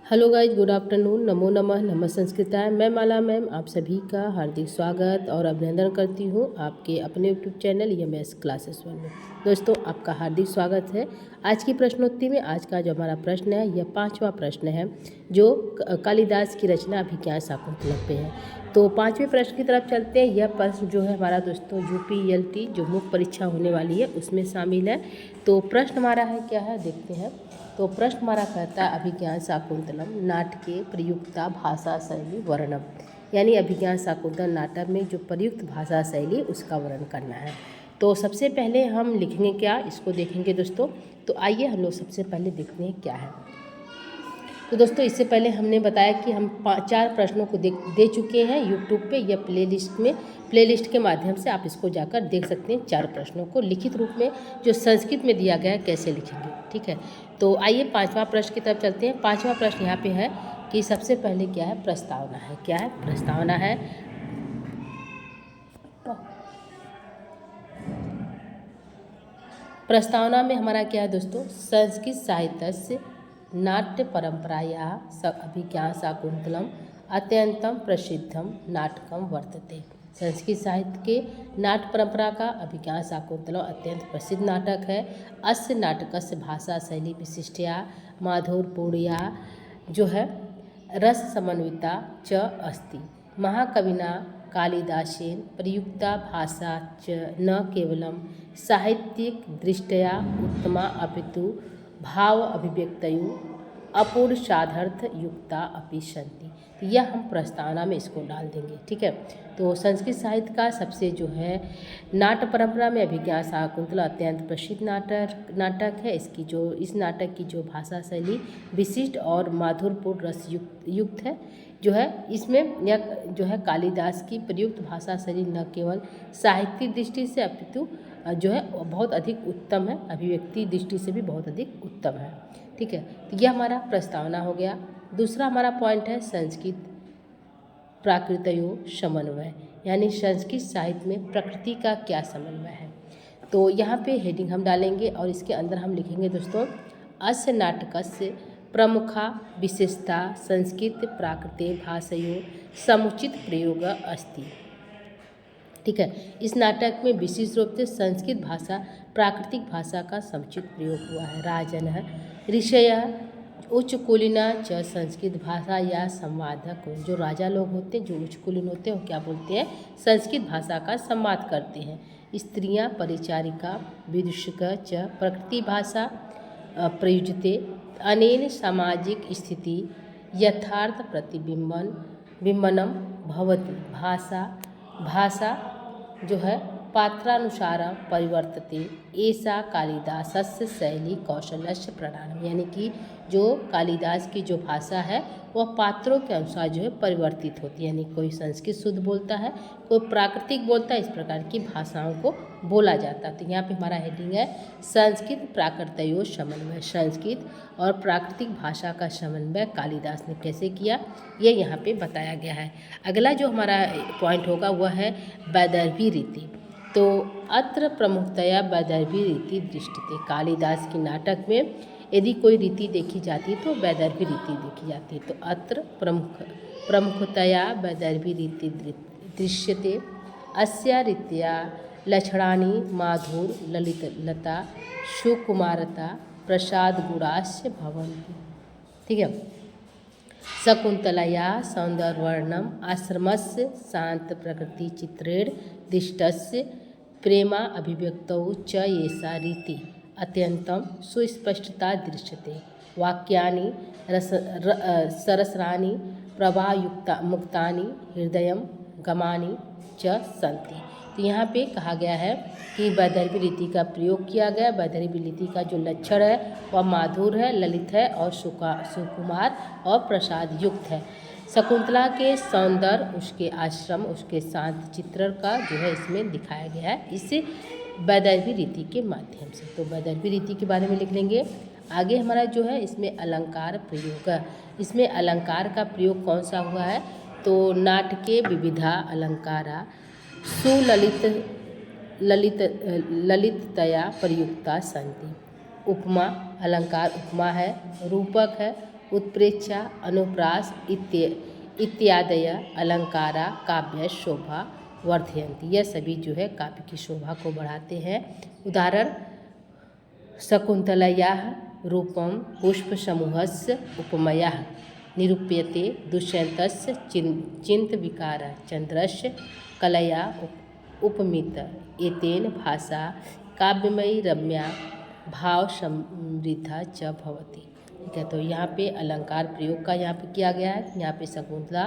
Hello guys, good afternoon. नमो नमः, नमः संस्कृताय। मैं माला मैम आप सभी का हार्दिक स्वागत और अभिनंदन करती हूँ आपके अपने यूट्यूब चैनल यमएस क्लासेस 1 में। दोस्तों, आपका हार्दिक स्वागत है। आज की प्रश्नोत्तरी में आज का जो हमारा प्रश्न है यह 5वां प्रश्न है जो कालिदास की रचना अभिज्ञान शाकुंतलम पे है। तो 5वें प्रश्न की तरफ चलते हैं। यह प्रश्न जो है हमारा दोस्तों यूपीएलटी जो मुख्य परीक्षा होने वाली है उसमें शामिल है। तो प्रश्न हमारा है क्या है, देखते हैं। तो प्रश्न हमारा कहता है अभिज्ञान शाकुंतलम नाटके प्रयुक्ता भाषा शैली वर्णम, यानी अभिज्ञान शाकुंतलम नाटक में जो प्रयुक्त भाषा शैली उसका वर्णन करना है। तो सबसे पहले हम लिखेंगे क्या, इसको देखेंगे दोस्तों। तो आइए हम लोग सबसे पहले देखते हैं क्या है। तो दोस्तों, इससे पहले हमने बताया कि हम 4 प्रश्नों को दे चुके हैं यूट्यूब पे या प्लेलिस्ट के माध्यम से आप इसको जाकर देख सकते हैं। 4 प्रश्नों को लिखित रूप में जो संस्कृत में दिया गया है कैसे लिखेंगे, ठीक है। तो आइए 5वां प्रश्न की तरफ चलते हैं। 5वां प्रश्न यहाँ पे है कि सबसे पहले क्या है, प्रस्तावना है। क्या है, प्रस्तावना है। प्रस्तावना में हमारा क्या है दोस्तों, संस्कृत साहित्य से नाट्य परंपराया अभिज्ञान शाकुंतलम अत्यंतम प्रसिद्धम नाटकम वर्तते। संस्कृत साहित्य के नाट्य परंपरा का अभिज्ञान शाकुंतलम अत्यंत प्रसिद्ध नाटक है। अस्य नाटकस्य भाषा शैली विशिष्टया माधुर्यपूर्णया जो है रस समन्विता च अस्ति। महाकविना कालिदासेन प्रयुक्ता भाषा च न केवलं साहित्यिक दृष्ट्या उत्तमा अपितु भाव अभिव्यक्तयु अपूर्वसाधर्थ युक्ता अपि सन्ति। तो यह हम प्रस्तावना में इसको डाल देंगे, ठीक है। तो संस्कृत साहित्य का सबसे जो है नाट्य परंपरा में अभिज्ञान शाकुंतलम अत्यंत प्रसिद्ध नाटक है। इस नाटक की जो भाषा शैली विशिष्ट और माधुर्यपूर्ण रस युक्त है जो है। इसमें यह जो है कालिदास की प्रयुक्त भाषा शैली न केवल साहित्यिक दृष्टि से अपितु जो है बहुत अधिक उत्तम है, अभिव्यक्ति दृष्टि से भी बहुत अधिक उत्तम है, ठीक है। तो यह हमारा प्रस्तावना हो गया। दूसरा हमारा पॉइंट है संस्कृत प्राकृतयो समन्वय, यानी संस्कृत साहित्य में प्रकृति का क्या समन्वय है। तो यहाँ पे हेडिंग हम डालेंगे और इसके अंदर हम लिखेंगे दोस्तों अस्य नाटकस्य प्रमुखा विशेषता संस्कृत प्राकृते भाषयो समुचित प्रयोग अस्ति, ठीक है। इस नाटक में विशेष रूप से संस्कृत भाषा प्राकृतिक भाषा का समुचित प्रयोग हुआ है। राजन ऋषय उच्च कुलीना च संस्कृत भाषा या संवादक, जो राजा लोग होते हैं जो उच्च कुलीन होते हैं वो क्या बोलते हैं, संस्कृत भाषा का संवाद करते हैं। स्त्रियां परिचारिका विदूषक च प्रकृति भाषा प्रयुज्यते। अनेन सामाजिक स्थिति यथार्थ प्रतिबिंबनम भवति। भाषा जो है पात्रानुसार परिवर्तते। ऐसा कालिदासस्य शैली कौशलस्य प्रधानम, यानी कि जो कालिदास की जो भाषा है वह पात्रों के अनुसार जो है परिवर्तित होती है। यानी कोई संस्कृत शुद्ध बोलता है, कोई प्राकृतिक बोलता है, इस प्रकार की भाषाओं को बोला जाता है। तो यहाँ पे हमारा हेडिंग है संस्कृत प्राकृतयो समन्वय, संस्कृत और प्राकृतिक भाषा का समन्वय कालिदास ने कैसे किया ये यहाँ पे बताया गया है। अगला जो हमारा पॉइंट होगा वह है वैदर्भी रीति। तो अत्र प्रमुखतया वैदर्भी रीति दृष्टिते। कालिदास की नाटक में यदि कोई रीति देखी जाती तो वैदर्भी रीति देखी जाती है। तो अत्र प्रमुखतया वैदर्भी रीति दृश्यते। अस्या रीत्या लक्षणानि माधुर ललितलता सुकुमारता प्रसाद गुणास्य भवन्ति, ठीक है। शकुंतलया सौंदर्यवर्णनम आश्रमस्य शांत प्रकृति चित्रेण दिष्टस्य प्रेमा अभिव्यक्तौ च एषा रीति अत्यंतम सुस्पष्टता दृश्यते। वाक्यानि सरसराणि प्रभायुक्ता मुक्तानि हृदयं गमानि च सन्ति। तो यहाँ पे कहा गया है कि वैदर्भी रीति का प्रयोग किया गया। वैदर्भी रीति का जो लक्षण है वह माधुर है, ललित है और सुकुमार और प्रसाद युक्त है। शकुंतला के सौंदर्य, उसके आश्रम, उसके शांत चित्रण का जो है इसमें दिखाया गया है इस वैदर्भी रीति के माध्यम से। तो वैदर्भी रीति के बारे में लिख लेंगे। आगे हमारा जो है इसमें अलंकार प्रयोग है। इसमें अलंकार का प्रयोग कौन सा हुआ है, तो नाटके विविधा अलंकारा ललिततया प्रयुक्ता सन्ति। उपमा अलंकार उपमा है, रूपक है उत्प्रेक्षा अनुप्रास इत्यादय अलंकारा काव्य शोभा वर्धयन्ति। यह सभी जो है काव्य की शोभा को बढ़ाते हैं। उदाहरण शकुन्तलायाः रूपं पुष्पसमूहस्य उपमया निरूप्यते दुष्यन्तस्य चिन्तविकारः चन्द्रस्य कलया उपमित एतेन भाषा काव्यमयी रम्या भाव समृद्धा च भवति। ठीक है, तो यहाँ पे अलंकार प्रयोग का यहाँ पे किया गया है। यहाँ पे शकुंतला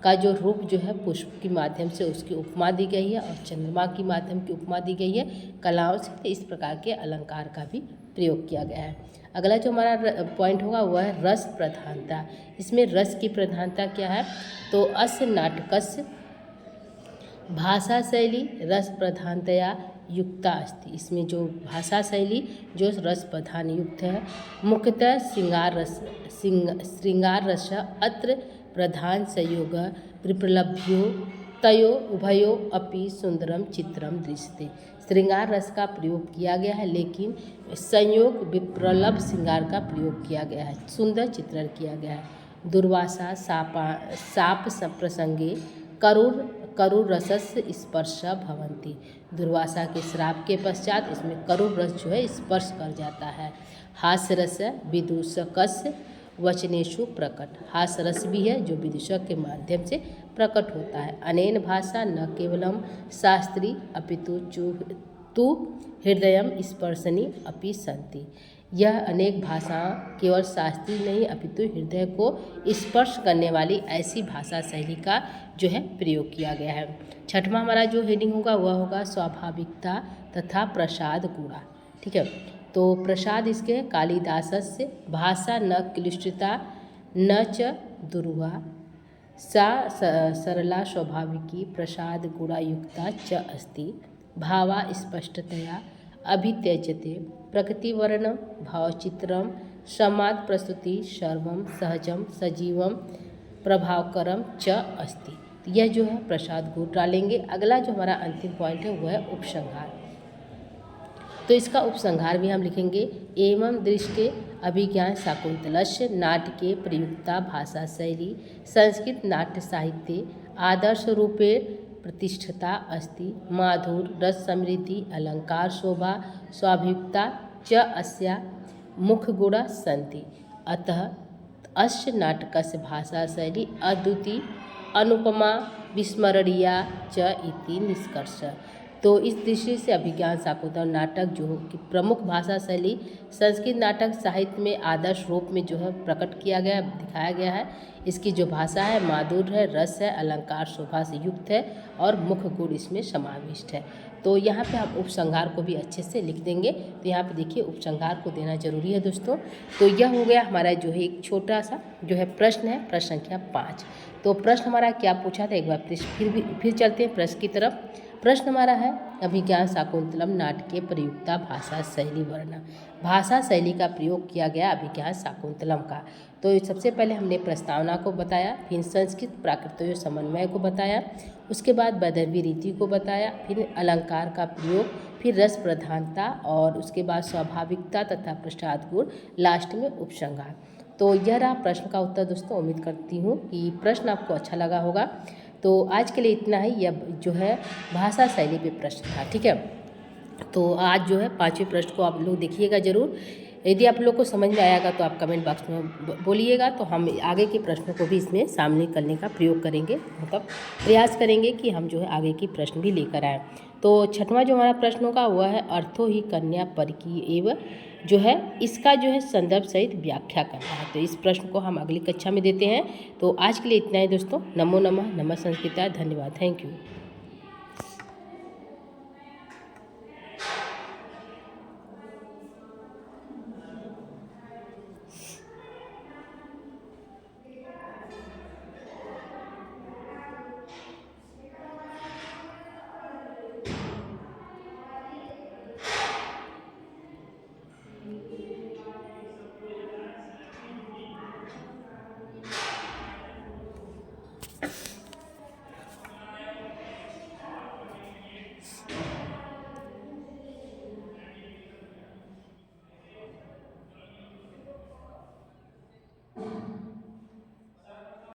का जो रूप जो है पुष्प के माध्यम से उसकी उपमा दी गई है और चंद्रमा के माध्यम की उपमा दी गई है कलाओं से। तो इस प्रकार के अलंकार का भी प्रयोग किया गया है। अगला जो हमारा पॉइंट होगा वह है रस प्रधानता। इसमें रस की प्रधानता क्या है? तो अस्य नाटकस्य भाषा शैली रस प्रधानतया युक्ता अस्ति। इसमें जो भाषा शैली जो रस प्रधान युक्त है। मुख्यतः श्रृंगार रस अत्र प्रधान संयोग विप्रलभ्यो तयो उभयो अपि सुंदरम चित्रम दृश्यते। श्रृंगार रस का प्रयोग किया गया है, लेकिन संयोग विप्रलभ श्रृंगार का प्रयोग किया गया है, सुंदर चित्रण किया गया है। दुर्वासा साप प्रसंगे करुर रसस्य स्पर्श भवन्ति। दुर्वासा के श्राप के पश्चात इसमें करुर रस जो है स्पर्श कर जाता है। हास्य रस विदूषकस्य वचनेषु प्रकट। हास्य रस भी है जो विदूषक के माध्यम से प्रकट होता है। अनेन भाषा न केवलम शास्त्री अपितु तु हृदयम स्पर्शनी अपि सन्ति। यह अनेक भाषा केवल शास्त्रीय नहीं अपितु हृदय को स्पर्श करने वाली ऐसी भाषा शैली का जो है प्रयोग किया गया है। छठवां हमारा जो हेडिंग होगा वह होगा स्वाभाविकता तथा प्रसाद गुणा। ठीक है, तो प्रसाद इसके कालिदासस्य भाषा न क्लिष्टता न च दुर्वा सा सरला स्वाभाविकी प्रसाद गुणायुक्ता च अस्ति। भावा स्पष्टतया अभित्यज्यते प्रकृतिवर्णम भावचित्रम समाद प्रस्तुति सर्वम सहजम सजीवम प्रभावकरम च अस्ति। यह जो है प्रसाद गुण डालेंगे। अगला जो हमारा अंतिम पॉइंट है वह है उपसंहार। तो इसका उपसंहार भी हम लिखेंगे। एवं दृष्टे अभिज्ञान शाकुंतलस्य नाटके प्रयुक्ता भाषा शैली संस्कृत नाट्य साहित्ये आदर्श रूपेण प्रतिष्ठिता अस्ति। माधुर रस समृद्धि अलंकार शोभा स्वाभाविकता च अस्या मुख्य गुणा सन्ति। अतः अस्य नाटकस्य भाषा शैली अद्वितीय अनुपमा विस्मरणीया च इति निष्कर्ष। तो इस दृष्टि से अभिज्ञान शाकुंतलम नाटक जो कि प्रमुख भाषा शैली संस्कृत नाटक साहित्य में आदर्श रूप में जो है प्रकट किया गया दिखाया गया है। इसकी जो भाषा है माधुर्य है, रस है, अलंकार शोभा से युक्त है और मुख्य गुण इसमें समाविष्ट है। तो यहाँ पे हम उपसंहार को भी अच्छे से लिख देंगे। तो यहाँ पे देखिए उपसंहार को देना जरूरी है दोस्तों। तो यह हो गया हमारा जो है एक छोटा सा जो है प्रश्न है, प्रश्न संख्या 5। तो प्रश्न हमारा क्या पूछा था एक बार फिर चलते हैं प्रश्न की तरफ। प्रश्न हमारा है अभिज्ञान शाकुंतलम नाटकीय प्रयुक्ता भाषा शैली वर्ण। भाषा शैली का प्रयोग किया गया अभिज्ञान शाकुंतलम का। तो सबसे पहले हमने प्रस्तावना को बताया, फिर संस्कृत प्राकृतों समन्वय को बताया, उसके बाद वैदर्भी रीति को बताया, फिर अलंकार का प्रयोग, फिर रस प्रधानता और उसके बाद स्वाभाविकता तथा प्रसाद गुण, लास्ट में उपसंहार। तो यह रहा प्रश्न का उत्तर दोस्तों। उम्मीद करती हूँ कि प्रश्न आपको अच्छा लगा होगा। तो आज के लिए इतना ही। यह जो है भाषा शैली पे प्रश्न था। ठीक है, तो आज जो है 5वें प्रश्न को आप लोग देखिएगा जरूर। यदि आप लोग को समझ में आएगा तो आप कमेंट बॉक्स में बोलिएगा, तो हम आगे के प्रश्नों को भी इसमें शामिल करने का प्रयोग करेंगे, मतलब प्रयास करेंगे कि हम जो है आगे की प्रश्न भी लेकर आएँ। तो 6वां जो हमारा प्रश्न होगा वह है अर्थो ही कन्या परकीय एवं जो है इसका जो है संदर्भ सहित व्याख्या करना है। तो इस प्रश्न को हम अगली कक्षा में देते हैं। तो आज के लिए इतना ही दोस्तों। नमो नमः, नमः संस्कृताय, धन्यवाद, थैंक यू।